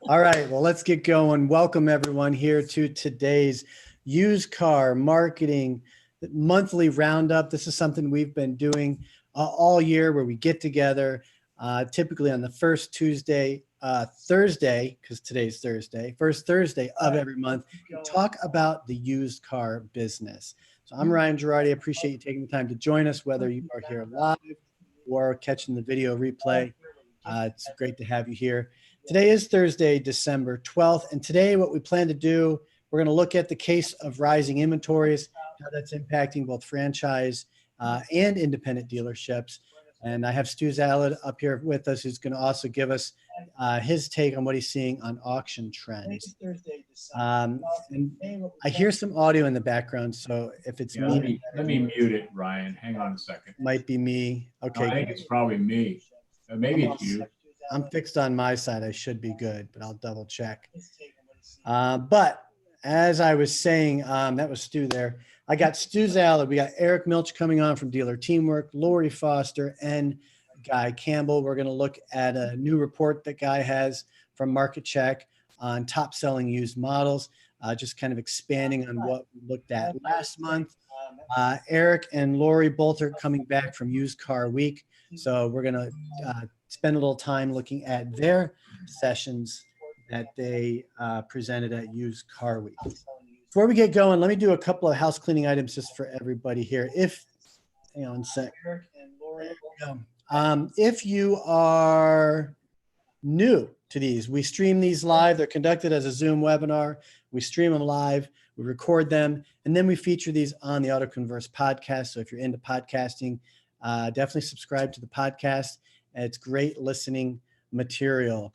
All right, well, let's get going. Welcome everyone here to today's used car marketing monthly roundup. This is something we've been doing all year where we get together typically on the first Thursday, because today's Thursday, first Thursday of every month, to talk about the used car business. So I'm Ryan Girardi. I appreciate you taking the time to join us, whether you are here live or catching the video replay. It's great to have you here. Today is Thursday, December 12th, and today what we plan to do, we're going to look at the case of rising inventories, how that's impacting both franchise and independent dealerships. And I have Stu Zalud up here with us, who's going to also give us his take on what he's seeing on auction trends. And I hear some audio in the background, so if it's me. Let me mute it, Ryan. Hang on a second. Might be me. Okay. No, I think it's probably me. Maybe it's you. I'm fixed on my side. I should be good, but I'll double check. But as I was saying, that was Stu there. I got Stu Zalud. We got Eric Miltsch coming on from Dealer Teamwork, Laurie Foster, and Guy Campbell. We're going to look at a new report that Guy has from Marketcheck on top selling used models, just kind of expanding on what we looked at last month. Eric and Laurie both are coming back from Used Car Week. So we're going to spend a little time looking at their sessions that they presented at Used Car Week. Before we get going, let me do a couple of house cleaning items just for everybody here. Hang on a sec. If you are new to these, we stream these live. They're conducted as a Zoom webinar. We stream them live, we record them, and then we feature these on the AutoConverse podcast. So if you're into podcasting, definitely subscribe to the podcast. It's great listening material.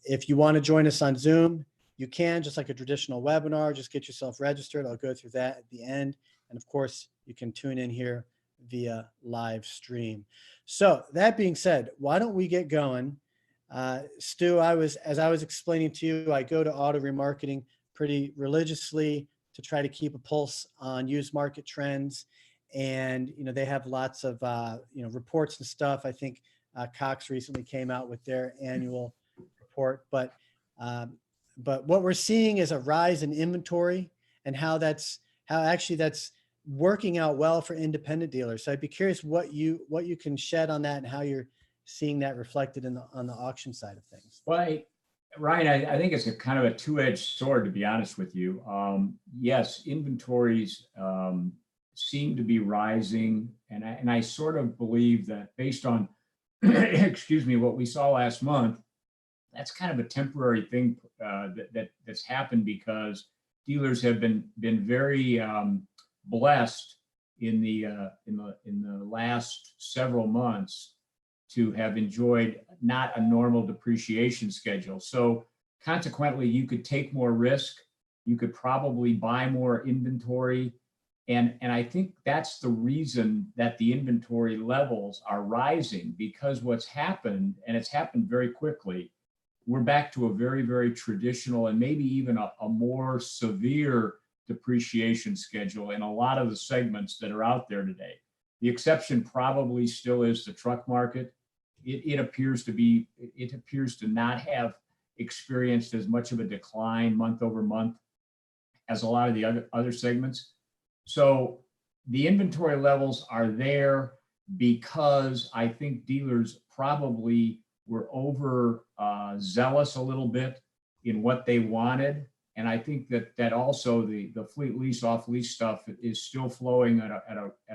If you want to join us on Zoom, you can, just like a traditional webinar. Just get yourself registered. I'll go through that at the end. And of course, you can tune in here via live stream. So that being said, why don't we get going? Stu, as I was explaining to you, I go to auto remarketing pretty religiously to try to keep a pulse on used market trends. And, they have lots of, reports and stuff. I think Cox recently came out with their annual report, but what we're seeing is a rise in inventory and how actually that's working out well for independent dealers. So I'd be curious what you can shed on that and how you're seeing that reflected on the auction side of things. Well, Ryan, I think it's a kind of a two-edged sword, to be honest with you. Yes, inventories seem to be rising, and I sort of believe that based on, excuse me, what we saw last month, that's kind of a temporary thing that's happened because dealers have been very blessed in the last several months to have enjoyed not a normal depreciation schedule. So consequently, you could take more risk, you could probably buy more inventory. And I think that's the reason that the inventory levels are rising, because what's happened, and it's happened very quickly, we're back to a very, very traditional and maybe even a more severe depreciation schedule in a lot of the segments that are out there today. The exception probably still is the truck market. It appears to not have experienced as much of a decline month over month as a lot of the other segments. So the inventory levels are there because I think dealers probably were over zealous a little bit in what they wanted. And I think that also the fleet lease off lease stuff is still flowing at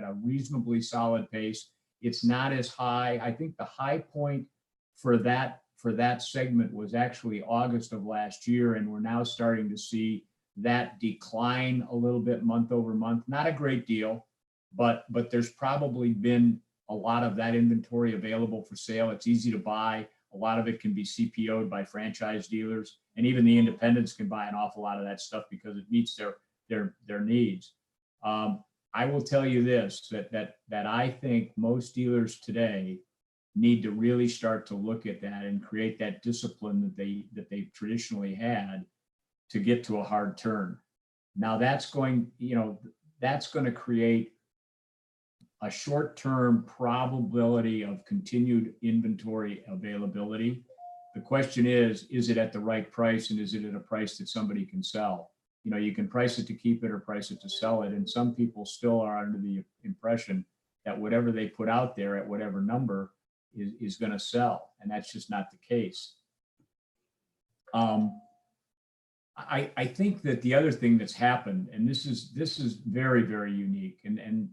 a reasonably solid pace. It's not as high. I think the high point for that segment was actually August of last year, and we're now starting to see that decline a little bit month over month. Not a great deal, but there's probably been a lot of that inventory available for sale. It's easy to buy. A lot of it can be CPO'd by franchise dealers, and even the independents can buy an awful lot of that stuff because it meets their needs. I will tell you this, that I think most dealers today need to really start to look at that and create that discipline that they've traditionally had to get to a hard turn. Now that's going to create a short-term probability of continued inventory availability. The question is it at the right price, and is it at a price that somebody can sell? You know, you can price it to keep it or price it to sell it. And some people still are under the impression that whatever they put out there at whatever number is going to sell. And that's just not the case. I think that the other thing that's happened, and this is very, very unique, and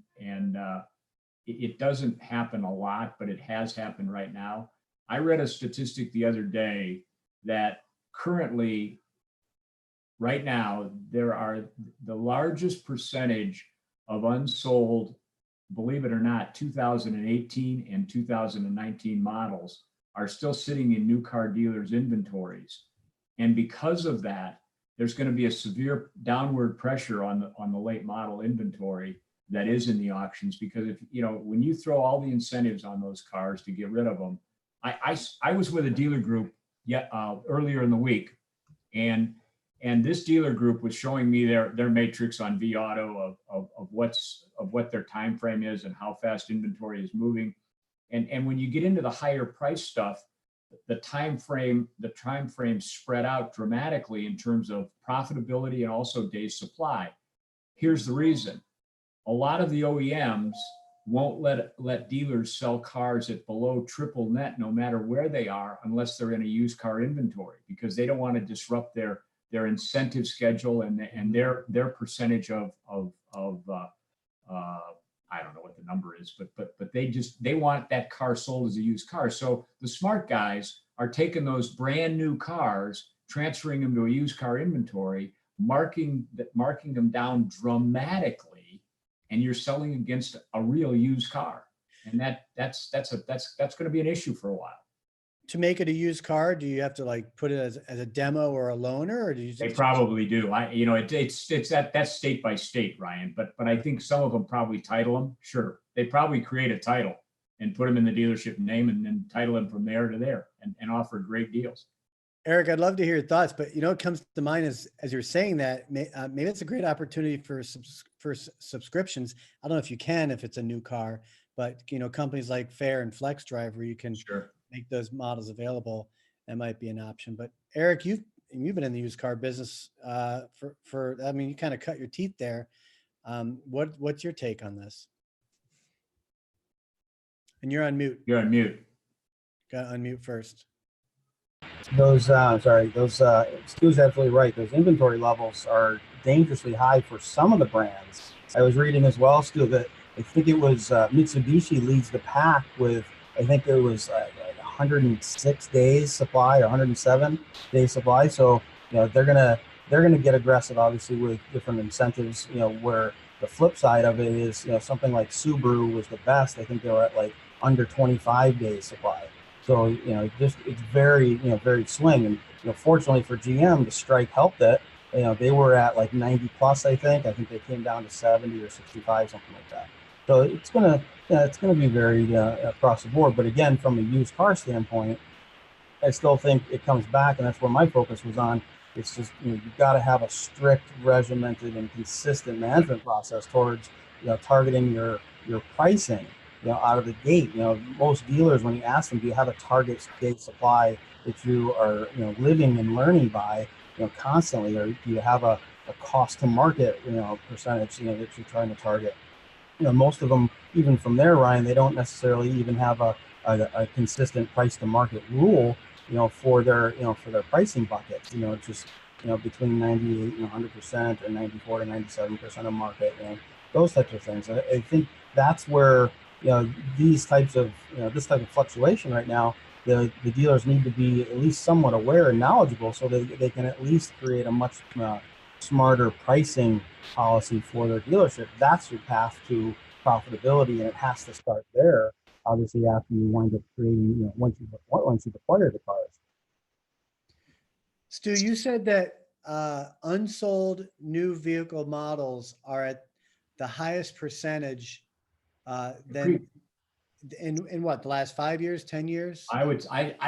it doesn't happen a lot, but it has happened right now. I read a statistic the other day that currently, right now, there are the largest percentage of unsold, believe it or not, 2018 and 2019 models are still sitting in new car dealers' inventories. And because of that, there's going to be a severe downward pressure on the late model inventory that is in the auctions, because if, you know, when you throw all the incentives on those cars to get rid of them, I was with a dealer group earlier in the week, and this dealer group was showing me their matrix on vAuto of what their time frame is and how fast inventory is moving. And when you get into the higher price stuff, the time frame spread out dramatically in terms of profitability and also days supply. Here's the reason. A lot of the OEMs won't let dealers sell cars at below triple net, no matter where they are, unless they're in a used car inventory, because they don't want to disrupt their incentive schedule and their percentage of I don't know what the number is, but they want that car sold as a used car. So the smart guys are taking those brand new cars, transferring them to a used car inventory, marking them down dramatically, and you're selling against a real used car. And that's going to be an issue for a while. To make it a used car, do you have to like put it as a demo or a loaner, or do you? They probably do. That's state by state, Ryan. But I think some of them probably title them. Sure, they probably create a title and put them in the dealership name, and then title them from there to there, and offer great deals. Eric, I'd love to hear your thoughts, but what comes to mind is, as you're saying that, maybe it's a great opportunity for subscriptions. I don't know if you can, if it's a new car, but companies like Fair and Flex Drive, where you can make those models available, that might be an option. But Eric, you've been in the used car business for I mean, you kind of cut your teeth there. What's your take on this? And you're on mute. You're on mute. Got to unmute first. Those Stu's absolutely right. Those inventory levels are dangerously high for some of the brands. I was reading as well, Stu, that I think it was Mitsubishi leads the pack with, I think it was 106 days supply or 107 days supply. So they're gonna get aggressive, obviously, with different incentives. Where the flip side of it is, something like Subaru was the best. I think they were at like under 25 days supply. So it's very very swing. And fortunately for GM, the strike helped it. They were at like 90 plus. I think they came down to 70 or 65, something like that. So it's gonna be very across the board. But again, from a used car standpoint, I still think it comes back, and that's where my focus was on. It's just you've got to have a strict, regimented, and consistent management process towards targeting your pricing. Out of the gate. Most dealers, when you ask them, do you have a target state supply that you are living and learning by constantly, or do you have a cost to market percentage that you're trying to target? Most of them, even from there, Ryan, they don't necessarily even have a consistent price to market rule for their pricing buckets. It's just between 98 and 100% or 94 to 97% of market, those types of things. I think that's where these types of this type of fluctuation right now, the dealers need to be at least somewhat aware and knowledgeable, so that they can at least create a much smarter pricing policy for their dealership. That's your path to profitability, and it has to start there. Obviously, after you wind up creating, once you've acquired the cars. Stu, you said that unsold new vehicle models are at the highest percentage then in what, the last 5 years, 10 years? I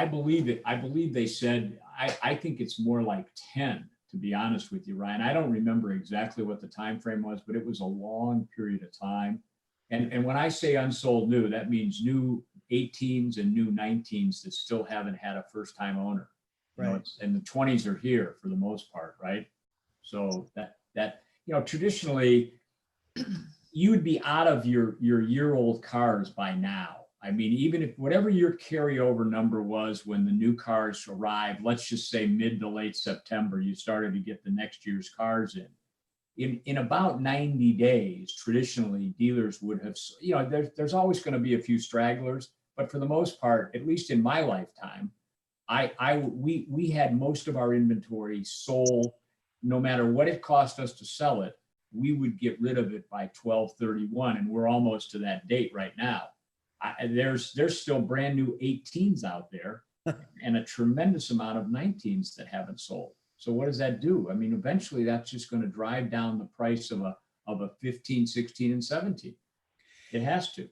believe it. I believe they said, I think it's more like 10, to be honest with you, Ryan. I don't remember exactly what the time frame was, but it was a long period of time. And when I say unsold new, that means new 18s and new 19s that still haven't had a first-time owner. You know, Right. and the 20s are here for the most part, right? So that you know, traditionally, you would be out of your year-old cars by now. I mean, even if whatever your carryover number was when the new cars arrived, let's just say mid to late September, you started to get the next year's cars in. In about 90 days, traditionally, dealers would have, you know, there's always going to be a few stragglers, but for the most part, at least in my lifetime, we had most of our inventory sold. No matter what it cost us to sell it, we would get rid of it by 12/31, and we're almost to that date right now. There's still brand new 18s out there and a tremendous amount of 19s that haven't sold. So what does that do? I mean, eventually that's just going to drive down the price of a 15, 16, and 17. It has to.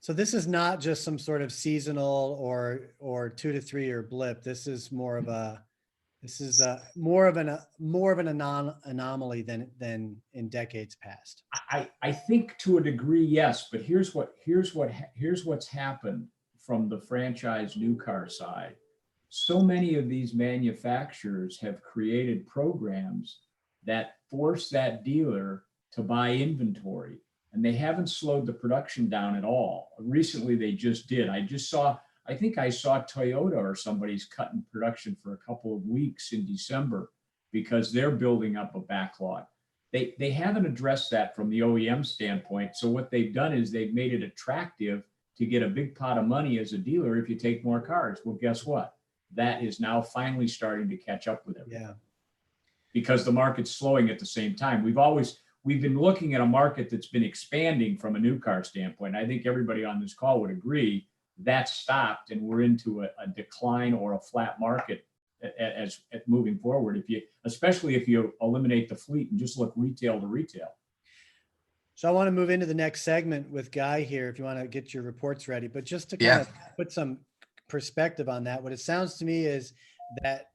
So this is not just some sort of seasonal or 2 to 3 year blip. This is more of a more of an anomaly than in decades past. I think to a degree, yes, but here's what's happened from the franchise new car side. So many of these manufacturers have created programs that force that dealer to buy inventory, and they haven't slowed the production down at all. Recently, they just did. I think I saw Toyota or somebody's cutting production for a couple of weeks in December because they're building up a backlog. They haven't addressed that from the OEM standpoint. So what they've done is they've made it attractive to get a big pot of money as a dealer if you take more cars. Well, guess what? That is now finally starting to catch up with everything. Yeah. Because the market's slowing at the same time. We've been looking at a market that's been expanding from a new car standpoint. I think everybody on this call would agree that stopped and we're into a decline or a flat market as moving forward. Especially if you eliminate the fleet and just look retail to retail. So I want to move into the next segment with Guy here, if you want to get your reports ready, but just to kind of put some perspective on that, what it sounds to me is that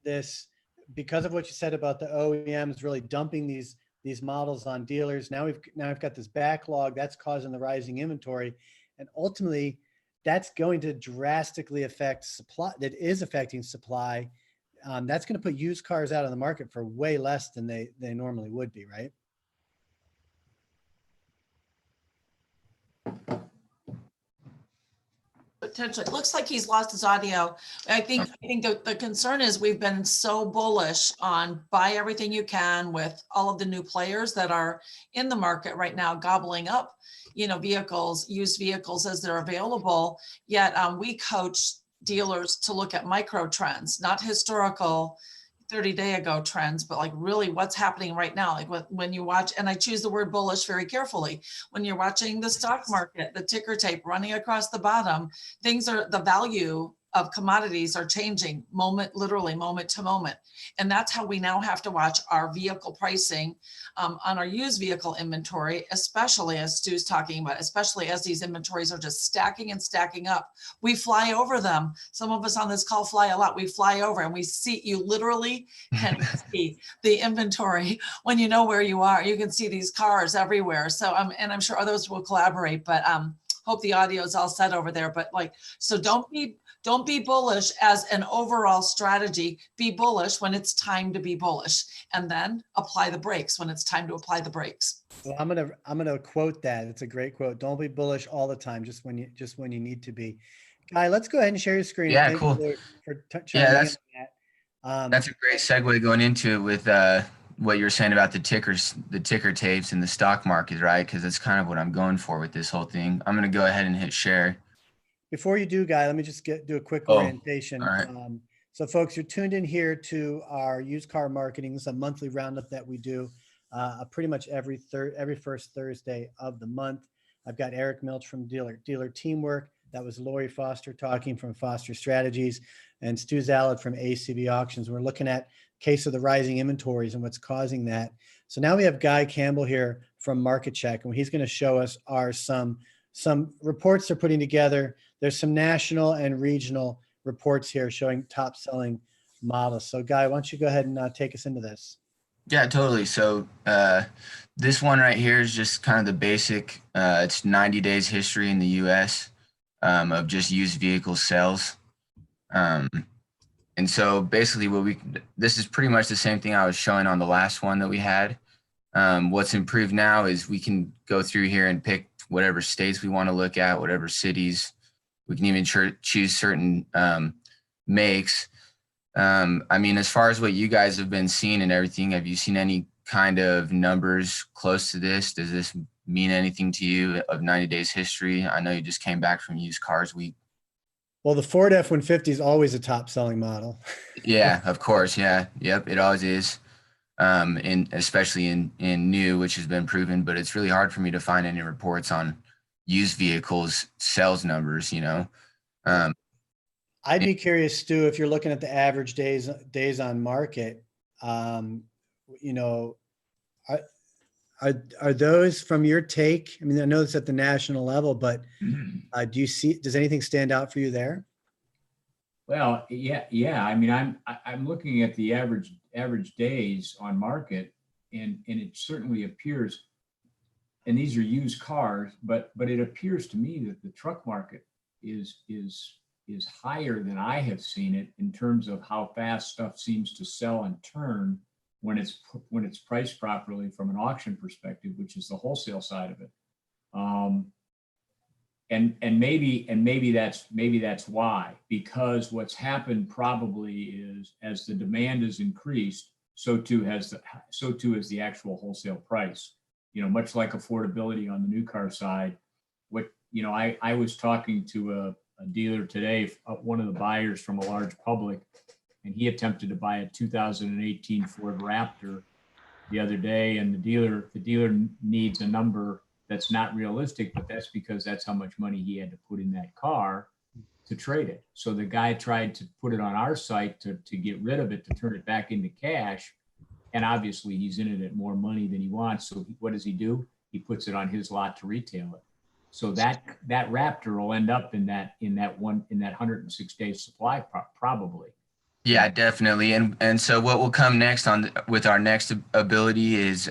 because of what you said about the OEMs really dumping these models on dealers, now we've got this backlog that's causing the rising inventory, and ultimately that's going to drastically affect supply. That is affecting supply. That's going to put used cars out on the market for way less than they normally would be, right? Potentially. It looks like he's lost his audio. I think the concern is we've been so bullish on buy everything you can with all of the new players that are in the market right now, gobbling up, vehicles, used vehicles as they're available. Yet we coach dealers to look at micro trends, not historical 30-day ago trends, but like really what's happening right now. Like when you watch, and I choose the word bullish very carefully, when you're watching the stock market, the ticker tape running across the bottom, the value of commodities are changing literally moment to moment. And that's how we now have to watch our vehicle pricing on our used vehicle inventory, especially as Stu's talking about, especially as these inventories are just stacking and stacking up. We fly over them. Some of us on this call fly a lot. We fly over and we see, you literally can see the inventory when you know where you are. You can see these cars everywhere. So, and I'm sure others will collaborate, but hope the audio is all set over there. But so don't be bullish as an overall strategy. Be bullish when it's time to be bullish, and then apply the brakes when it's time to apply the brakes. Well, I'm gonna quote that. It's a great quote. Don't be bullish all the time, just when you need to be. Guy, let's go ahead and share your screen. Yeah, Thank cool. you for chiming in on that. That's a great segue going into it with what you're saying about the ticker tapes and the stock market, right? Because that's kind of what I'm going for with this whole thing. I'm going to go ahead and hit share. Before you do, Guy, let me just do a quick Oh, orientation. all right. So folks, you're tuned in here to our used car marketing. This is a monthly roundup that we do pretty much every first Thursday of the month. I've got Eric Miltsch from Dealer Teamwork. That was Laurie Foster talking from Foster Strategies, and Stu Zalud from ACV Auctions. We're looking at case of the rising inventories and what's causing that. So now we have Guy Campbell here from Marketcheck, and he's going to show us some reports they're putting together. There's some national and regional reports here showing top selling models. So Guy, why don't you go ahead and take us into this? Yeah, totally. So this one right here is just kind of the basic. It's 90 days history in the U.S. of just used vehicle sales. And so basically this is pretty much the same thing I was showing on the last one that we had. What's improved now is we can go through here and pick whatever states we want to look at, whatever cities. We can even choose certain makes. I mean, as far as what you guys have been seeing and everything, have you seen any kind of numbers close to this? Does this mean anything to you of 90 days history? I know you just came back from used cars week. Well, the Ford F-150 is always a top selling model. Yeah, of course. Yeah. Yep. It always is. Especially in new, which has been proven, but it's really hard for me to find any reports on used vehicles sales numbers, you know. I'd be curious, Stu, if you're looking at the average days on market, you know, are those from your take? I mean, I know it's at the national level, but does anything stand out for you there? Well, yeah. I mean, I'm looking at the average days on market, and it certainly appears, and these are used cars, but it appears to me that the truck market is higher than I have seen it in terms of how fast stuff seems to sell and turn when it's priced properly from an auction perspective, which is the wholesale side of it. And maybe that's why, because what's happened probably is as the demand has increased, so too is the actual wholesale price. You know, much like affordability on the new car side. I was talking to a dealer today, one of the buyers from a large public, and he attempted to buy a 2018 Ford Raptor the other day, and the dealer needs a number that's not realistic, but that's because that's how much money he had to put in that car to trade it. So the guy tried to put it on our site to get rid of it, to turn it back into cash. And obviously he's in it at more money than he wants. So what does he do? He puts it on his lot to retail it. So that Raptor will end up in that 106 day supply probably. Yeah, definitely. And so what will come next with our next ability is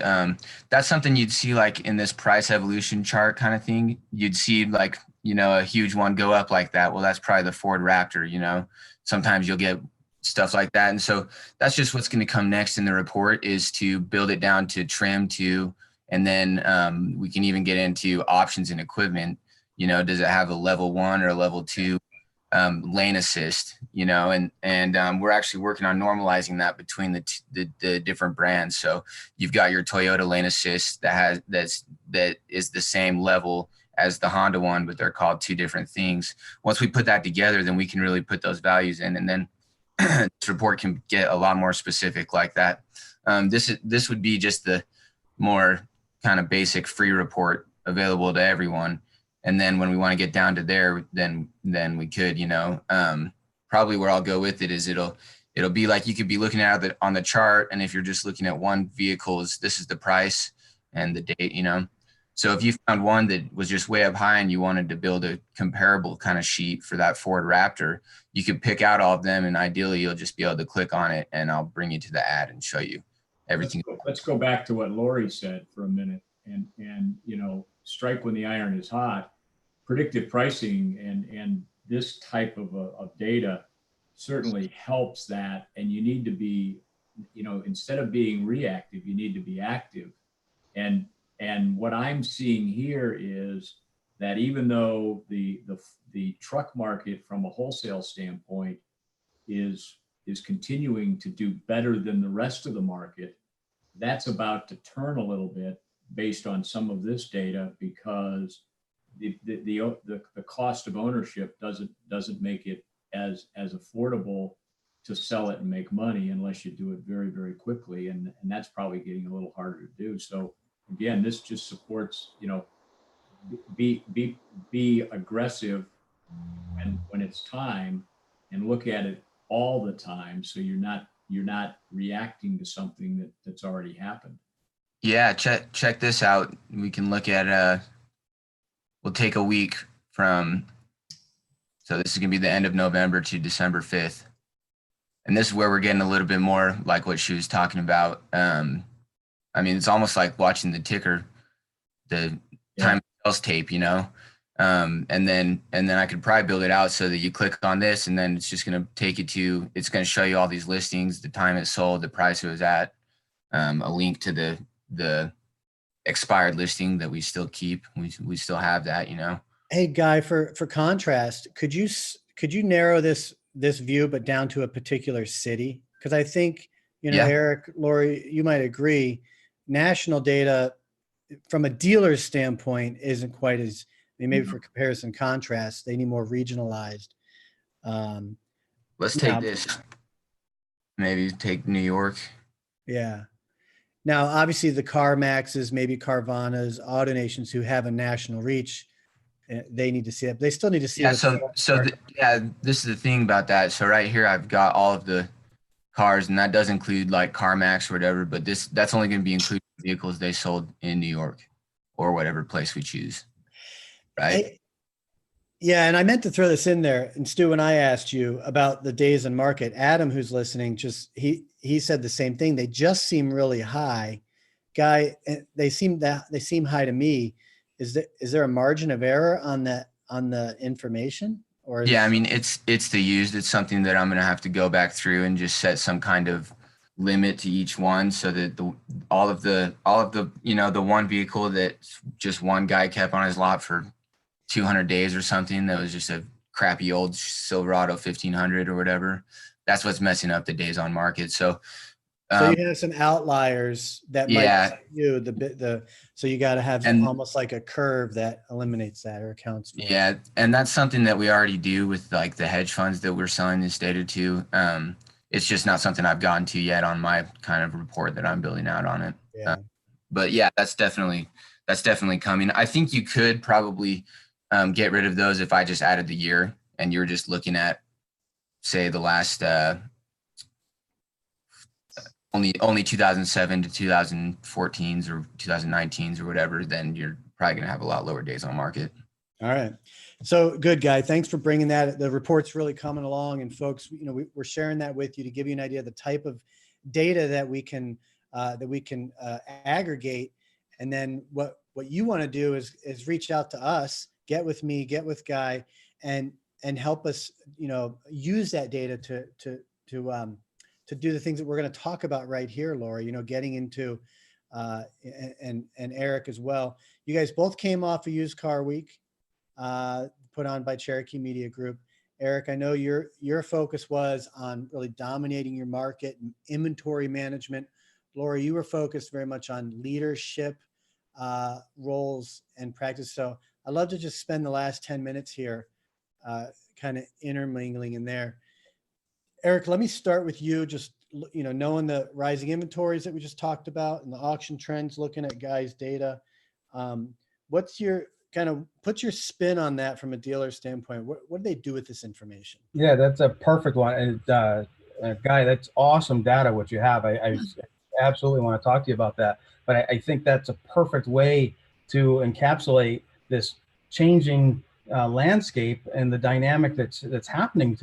that's something you'd see like in this price evolution chart kind of thing. You'd see like, you know, a huge one go up like that. Well, that's probably the Ford Raptor, you know. Sometimes you'll get stuff like that. And so that's just what's going to come next in the report, is to build it down to trim to, and then we can even get into options and equipment. You know, does it have a level 1 or a level 2 lane assist, you know, and we're actually working on normalizing that between the different brands. So you've got your Toyota lane assist that is the same level as the Honda one, but they're called two different things. Once we put that together, then we can really put those values in, and then this report can get a lot more specific like that. This would be just the more kind of basic free report available to everyone. And then when we want to get down to there, then we could, you know, probably where I'll go with it is it'll be like you could be looking at it on the chart. And if you're just looking at one vehicle, this is the price and the date, you know. So if you found one that was just way up high and you wanted to build a comparable kind of sheet for that Ford Raptor, you could pick out all of them, and ideally you'll just be able to click on it and I'll bring you to the ad and show you everything. Let's go back to what Laurie said for a minute, and you know, strike when the iron is hot. Predictive pricing and this type of data certainly helps that. And you need to be, you know, instead of being reactive, you need to be active. And what I'm seeing here is that even though the truck market from a wholesale standpoint is continuing to do better than the rest of the market, that's about to turn a little bit based on some of this data, because the cost of ownership doesn't make it as affordable to sell it and make money unless you do it very, very quickly, and that's probably getting a little harder to do. So again, this just supports, you know, be aggressive when it's time, and look at it all the time, so you're not reacting to something that's already happened. Yeah, check this out. We can look at we'll take a week from, so this is gonna be the end of November to December 5th. And this is where we're getting a little bit more like what she was talking about. I mean, it's almost like watching the ticker, the time sales tape, you know. And then I could probably build it out so that you click on this, and then it's just going to take you to, it's going to show you all these listings, the time it sold, the price it was at, a link to the expired listing that we still keep. We still have that, you know. Hey, Guy, for contrast, could you narrow this view, but down to a particular city? Because I think, you know, Yeah. Eric, Laurie, you might agree, national data from a dealer's standpoint isn't quite as, I mean, maybe for comparison contrast, they need more regionalized. Let's Now- take this. Maybe take New York. Yeah. Now, obviously, the CarMaxes, maybe Carvanas, AutoNations who have a national reach, they need to see it. They still need to see Yeah. it. Yeah, this is the thing about that. So right here, I've got all of the cars, and that does include like CarMax or whatever, but that's only going to be including vehicles they sold in New York or whatever place we choose. Right. Yeah, and I meant to throw this in there. And Stu, when I asked you about the days in market, Adam, who's listening, he said the same thing. They just seem really high. Guy, they seem high to me. Is there a margin of error on the information? Or Yeah, I mean, it's the used. It's something that I'm going to have to go back through and just set some kind of limit to each one, so that all of the you know, the one vehicle that just one guy kept on his lot for 200 days or something, that was just a crappy old Silverado 1500 or whatever, that's what's messing up the days on market. So you have some outliers that might so you got to have almost like a curve that eliminates that or accounts for. Yeah, and that's something that we already do with like the hedge funds that we're selling this data to. It's just not something I've gotten to yet on my kind of report that I'm building out on it. Yeah. But yeah, that's definitely coming. I think you could probably get rid of those if I just added the year and you're just looking at, say, the last only 2007 to 2014s or 2019s or whatever, then you're probably going to have a lot lower days on market. All right. So good, Guy. Thanks for bringing that. The report's really coming along, and folks, you know, we're sharing that with you to give you an idea of the type of data that we can aggregate. And then what you want to do is reach out to us, get with me, get with Guy, and help us, you know, use that data to do the things that we're going to talk about right here, Laurie, you know, getting into, and Eric as well. You guys both came off a used car week, put on by Cherokee Media Group. Eric, I know your focus was on really dominating your market and inventory management. Laurie, you were focused very much on leadership roles and practice. So I'd love to just spend the last 10 minutes here kind of intermingling in there. Eric, let me start with you, just, you know, knowing the rising inventories that we just talked about and the auction trends, looking at Guy's data. What's your put your spin on that from a dealer standpoint? What do they do with this information? Yeah, that's a perfect one. And Guy, that's awesome data, what you have. I absolutely want to talk to you about that. But I think that's a perfect way to encapsulate this changing landscape and the dynamic that's happening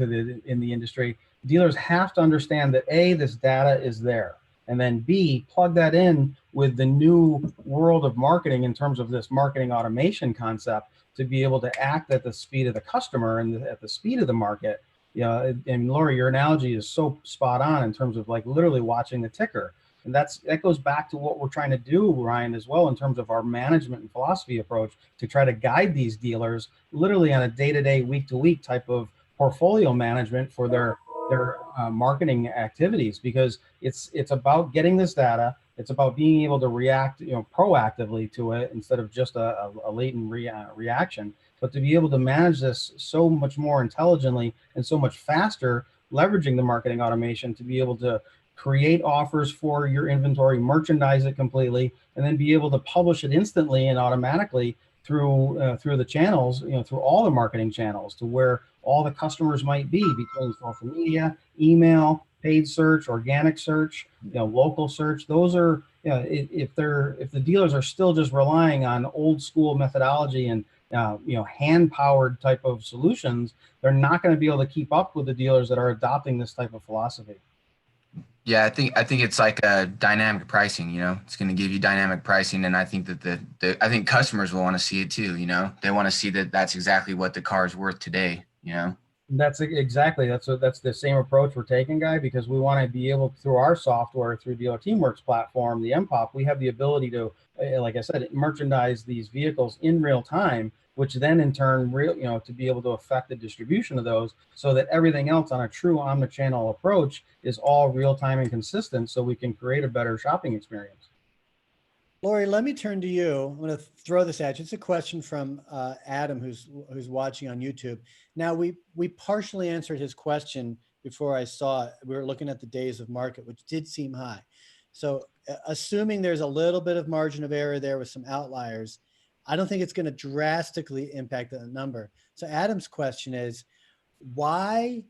in the industry. Dealers have to understand that A, this data is there, and then B, plug that in with the new world of marketing in terms of this marketing automation concept to be able to act at the speed of the customer and at the speed of the market. You know, and Laurie, your analogy is so spot on in terms of like literally watching the ticker. And that goes back to what we're trying to do, Ryan, as well, in terms of our management and philosophy approach to try to guide these dealers literally on a day-to-day, week-to-week type of portfolio management for their marketing activities, because it's about getting this data. It's about being able to react, you know, proactively to it instead of just a latent reaction, but to be able to manage this so much more intelligently and so much faster, leveraging the marketing automation to be able to create offers for your inventory, merchandise it completely, and then be able to publish it instantly and automatically through the channels, you know, through all the marketing channels to where all the customers might be, between social media, email, paid search, organic search, you know, local search. Those are, you know, if the dealers are still just relying on old school methodology and you know, hand powered type of solutions, they're not going to be able to keep up with the dealers that are adopting this type of philosophy. Yeah, I think it's like a dynamic pricing, you know, it's going to give you dynamic pricing. And I think that I think customers will want to see it too. You know, they want to see that that's exactly what the car is worth today, you know? Exactly that's the same approach we're taking, Guy, because we want to be able, through our software, through Dealer Teamworks platform, the MPOP, we have the ability to, like I said, merchandise these vehicles in real time, which then in turn, to be able to affect the distribution of those, so that everything else on a true omni-channel approach is all real time and consistent, so we can create a better shopping experience. Laurie, let me turn to you. I'm going to throw this at you. It's a question from Adam, who's watching on YouTube. Now, we partially answered his question before I saw it. We were looking at the days of market, which did seem high. So assuming there's a little bit of margin of error there with some outliers, I don't think it's going to drastically impact the number. So Adam's question is, why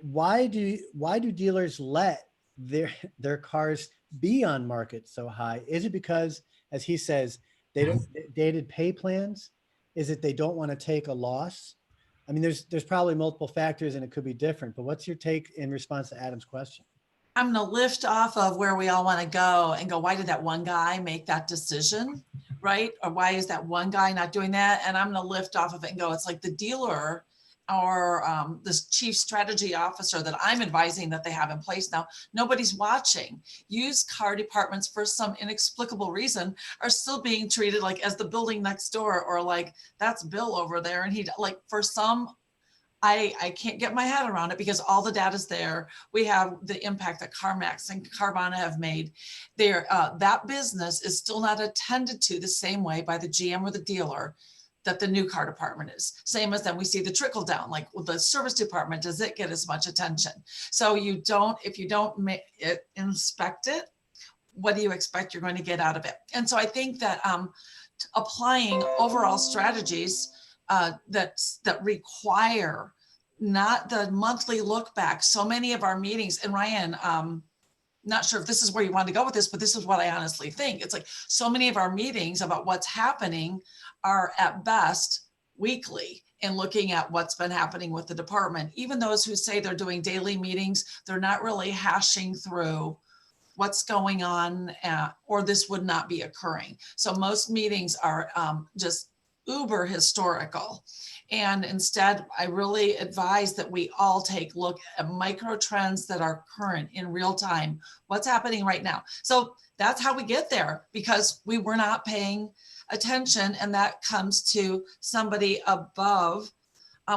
do dealers let their cars be on market so high? Is it because, as he says, they don't dated pay plans? Is it they don't want to take a loss? I mean, there's probably multiple factors and it could be different, but what's your take in response to Adam's question? I'm going to lift off of where we all want to go and go, why did that one guy make that decision? Right? Or why is that one guy not doing that? And I'm going to lift off of it and go, it's like the dealer or this chief strategy officer that I'm advising that they have in place now, nobody's watching. Used car departments, for some inexplicable reason, are still being treated like as the building next door, or like that's Bill over there. And he, like, for some, I can't get my head around it, because all the data's there. We have the impact that CarMax and Carvana have made there. That business is still not attended to the same way by the GM or the dealer that the new car department is. Same as then we see the trickle down, like with the service department, does it get as much attention? So if you don't inspect it, what do you expect you're going to get out of it? And so I think that applying overall strategies that require not the monthly look back. So many of our meetings, and Ryan, not sure if this is where you want to go with this, but this is what I honestly think. It's like so many of our meetings about what's happening are at best weekly, and looking at what's been happening with the department. Even those who say they're doing daily meetings, they're not really hashing through what's going on, or this would not be occurring. So most meetings are just uber historical. And instead, I really advise that we all take a look at micro trends that are current in real time. What's happening right now? So that's how we get there, because we were not paying attention. And that comes to somebody above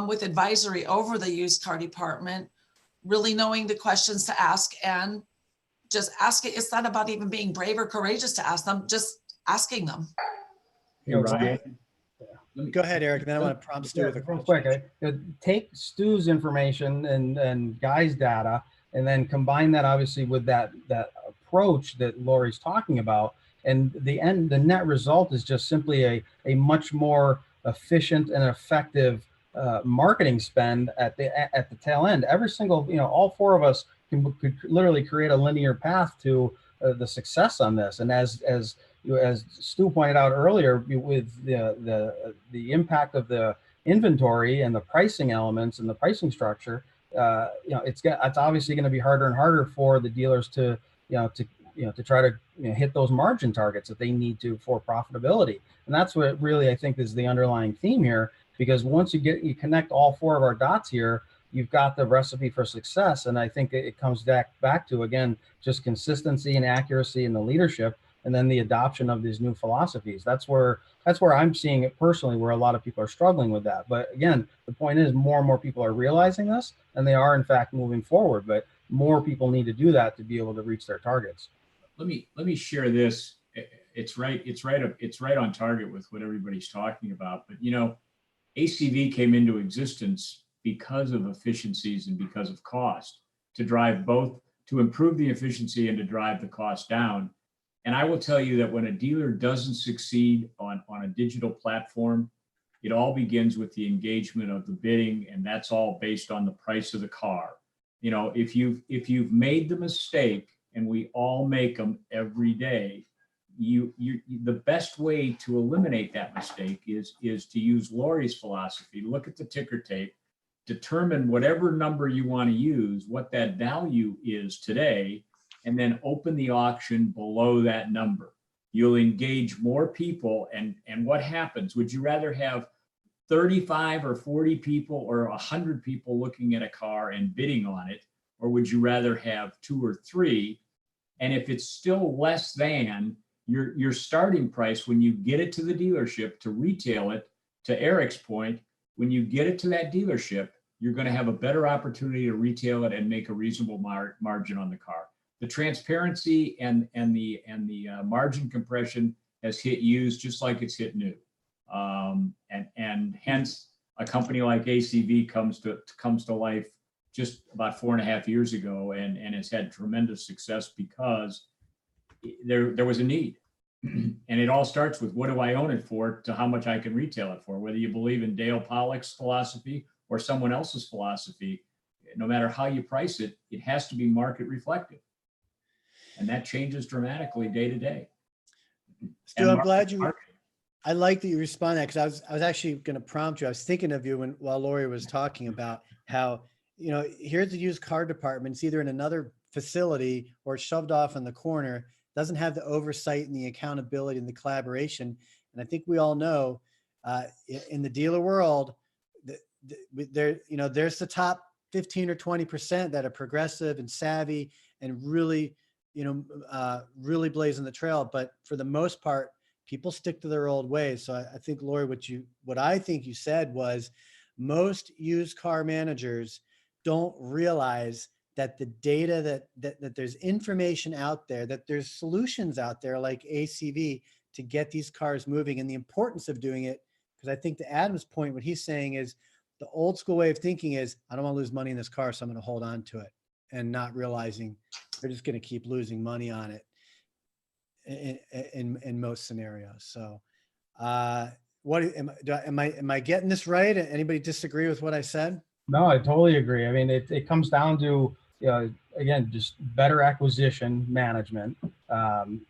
with advisory over the used car department, really knowing the questions to ask and just ask it. It's not about even being brave or courageous to ask them, just asking them. Hey, Ryan. Go ahead, Eric, and then I want to prompt Stu with a real question. quick. Take Stu's information and Guy's data, and then combine that obviously with that approach that Laurie's talking about. And the net result is just simply a much more efficient and effective marketing spend at the tail end. Every single, all four of us could literally create a linear path to the success on this. And as Stu pointed out earlier, with the impact of the inventory and the pricing elements and the pricing structure, it's obviously going to be harder and harder for the dealers to try to hit those margin targets that they need to for profitability. And that's what really I think is the underlying theme here, because once you connect all four of our dots here, you've got the recipe for success. And I think it comes back to, again, just consistency and accuracy in the leadership, and then the adoption of these new philosophies. That's where I'm seeing it personally, where a lot of people are struggling with that. But again, the point is more and more people are realizing this, and they are in fact moving forward, but more people need to do that to be able to reach their targets. Let me share this. It's right on target with what everybody's talking about. But ACV came into existence because of efficiencies and because of cost, to drive both, to improve the efficiency and to drive the cost down. And I will tell you that when a dealer doesn't succeed on a digital platform, it all begins with the engagement of the bidding, and that's all based on the price of the car. If you've made the mistake, and we all make them every day, the best way to eliminate that mistake is to use Laurie's philosophy. Look at the ticker tape, determine whatever number you want to use, what that value is today, and then open the auction below that number. You'll engage more people. And what happens? Would you rather have 35 or 40 people or 100 people looking at a car and bidding on it? Or would you rather have 2 or 3? And if it's still less than your starting price, when you get it to the dealership to retail it, to Eric's point, when you get it to that dealership, you're going to have a better opportunity to retail it and make a reasonable margin on the car. The transparency and the margin compression has hit used just like it's hit new. And hence a company like ACV comes to life just about 4.5 years ago and has had tremendous success because there was a need. And it all starts with what do I own it for to how much I can retail it for, whether you believe in Dale Pollock's philosophy or someone else's philosophy. No matter how you price it, it has to be market reflective. And that changes dramatically day to day. Stu, I'm glad I like that you respond that, because I was actually going to prompt you. I was thinking of you while Laurie was talking about how, here's the used car department. It's either in another facility or shoved off in the corner, doesn't have the oversight and the accountability and the collaboration. And I think we all know in the dealer world, there's the top 15 or 20% that are progressive and savvy and really, really blazing the trail. But for the most part, people stick to their old ways. So I think, Laurie, what I think you said was most used car managers don't realize that the data that there's information out there, that there's solutions out there like ACV to get these cars moving, and the importance of doing it. Because I think to Adam's point, what he's saying is the old school way of thinking is, I don't want to lose money in this car, so I'm going to hold on to it, and not realizing they're just going to keep losing money on it in most scenarios. So what am I getting this right? Anybody disagree with what I said? No, I totally agree. I mean, it comes down to, again, just better acquisition management,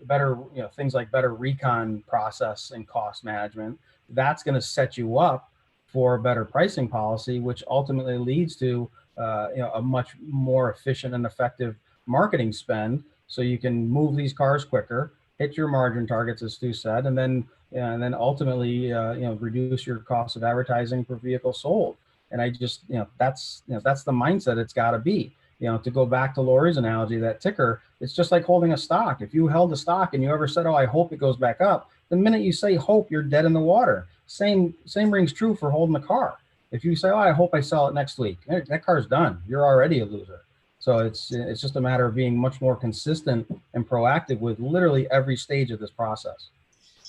better, things like better recon process and cost management. That's going to set you up for a better pricing policy, which ultimately leads to, a much more efficient and effective marketing spend. So you can move these cars quicker, hit your margin targets, as Stu said, and then ultimately, reduce your cost of advertising per vehicle sold. And I just, that's the mindset it's got to be. To go back to Laurie's analogy, that ticker, it's just like holding a stock. If you held a stock and you ever said, oh, I hope it goes back up, the minute you say hope, you're dead in the water. Same rings true for holding a car. If you say, oh, I hope I sell it next week, that car's done. You're already a loser. So it's just a matter of being much more consistent and proactive with literally every stage of this process.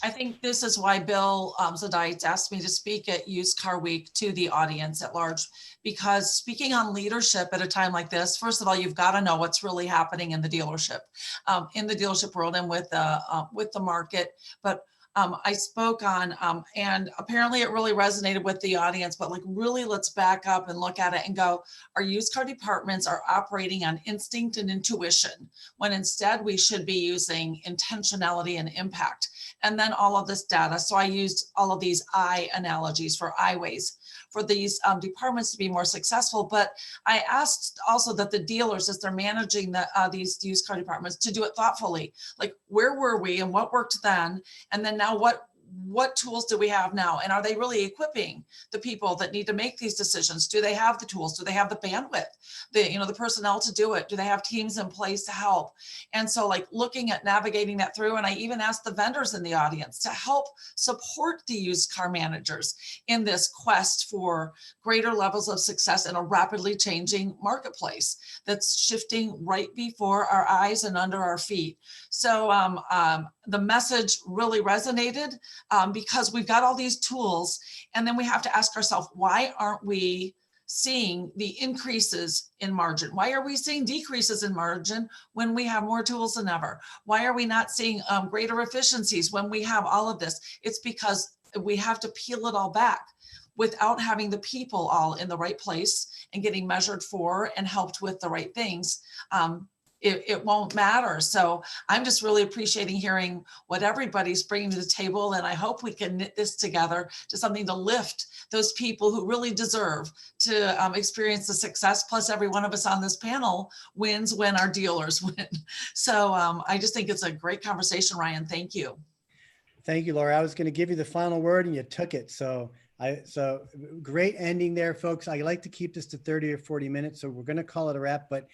I think this is why Bill Zadites asked me to speak at Used Car Week to the audience at large, because speaking on leadership at a time like this, first of all, you've got to know what's really happening in the dealership world and with the market. But I spoke on, and apparently it really resonated with the audience, but like really let's back up and look at it and go, our used car departments are operating on instinct and intuition, when instead we should be using intentionality and impact. And then all of this data. So I used all of these I analogies for I ways for these departments to be more successful. But I asked also that the dealers, as they're managing these used car departments, to do it thoughtfully. Like, where were we and what worked then? And then now what tools do we have now? And are they really equipping the people that need to make these decisions? Do they have the tools? Do they have the bandwidth, the personnel to do it? Do they have teams in place to help? And so like looking at navigating that through, and I even asked the vendors in the audience to help support the used car managers in this quest for greater levels of success in a rapidly changing marketplace that's shifting right before our eyes and under our feet. So the message really resonated because we've got all these tools, and then we have to ask ourselves, why aren't we seeing the increases in margin? Why are we seeing decreases in margin when we have more tools than ever? Why are we not seeing greater efficiencies when we have all of this? It's because we have to peel it all back without having the people all in the right place and getting measured for and helped with the right things. it won't matter. So I'm just really appreciating hearing what everybody's bringing to the table. And I hope we can knit this together to something to lift those people who really deserve to experience the success. Plus every one of us on this panel wins when our dealers win. So I just think it's a great conversation, Ryan. Thank you. Thank you, Laura. I was going to give you the final word and you took it. So great ending there, folks. I like to keep this to 30 or 40 minutes. So we're going to call it a wrap, but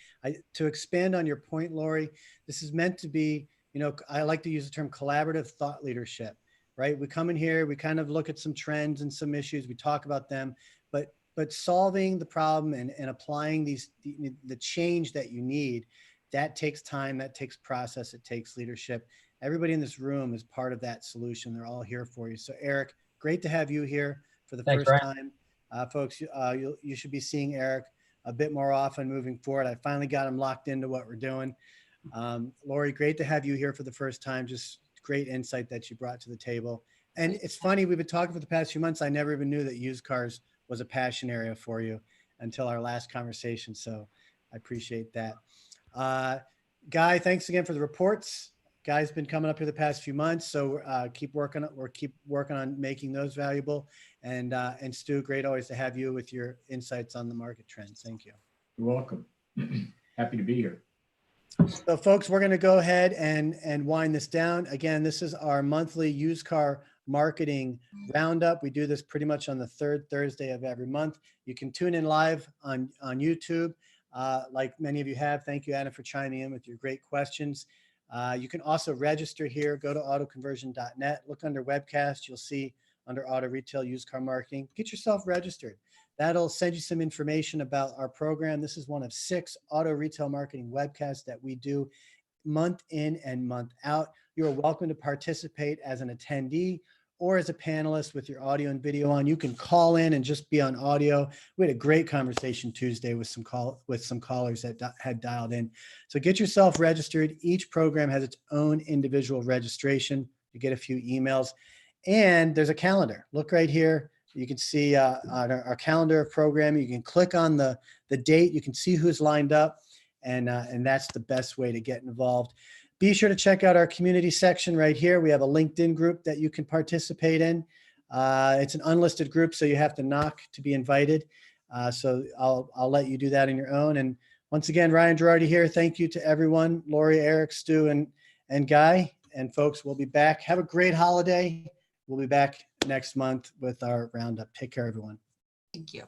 to expand on your point, Laurie, this is meant to be, you know, I like to use the term collaborative thought leadership, right? We come in here, we kind of look at some trends and some issues, we talk about them, but solving the problem and applying the change that you need, that takes time, that takes process, it takes leadership. Everybody in this room is part of that solution. They're all here for you. So Eric, great to have you here for the first time. Folks, you should be seeing Eric a bit more often moving forward. I finally got him locked into what we're doing. Laurie, great to have you here for the first time. Just great insight that you brought to the table. And it's funny, we've been talking for the past few months. I never even knew that used cars was a passion area for you until our last conversation. So I appreciate that. Guy, thanks again for the reports. Guy's been coming up here the past few months, so keep working on making those valuable. And Stu, great always to have you with your insights on the market trends. Thank you. You're welcome. Happy to be here. So folks, we're going to go ahead and wind this down. Again, this is our monthly used car marketing roundup. We do this pretty much on the third Thursday of every month. You can tune in live on YouTube, like many of you have. Thank you, Adam, for chiming in with your great questions. You can also register here. Go to autoconversion.net, look under webcast. You'll see under auto retail used car marketing. Get yourself registered. That'll send you some information about our program. This is one of 6 auto retail marketing webcasts that we do month in and month out. You're welcome to participate as an attendee or as a panelist with your audio and video on. You can call in and just be on audio. We had a great conversation Tuesday with some callers that had dialed in. So get yourself registered. Each program has its own individual registration. You get a few emails, and there's a calendar. Look right here. You can see on our calendar of programming. You can click on the date. You can see who's lined up, and that's the best way to get involved. Be sure to check out our community section right here. We have a LinkedIn group that you can participate in. It's an unlisted group, so you have to knock to be invited. So I'll let you do that on your own. And once again, Ryan Girardi here. Thank you to everyone, Laurie, Eric, Stu, and Guy. And folks, we'll be back. Have a great holiday. We'll be back next month with our roundup. Take care, everyone. Thank you.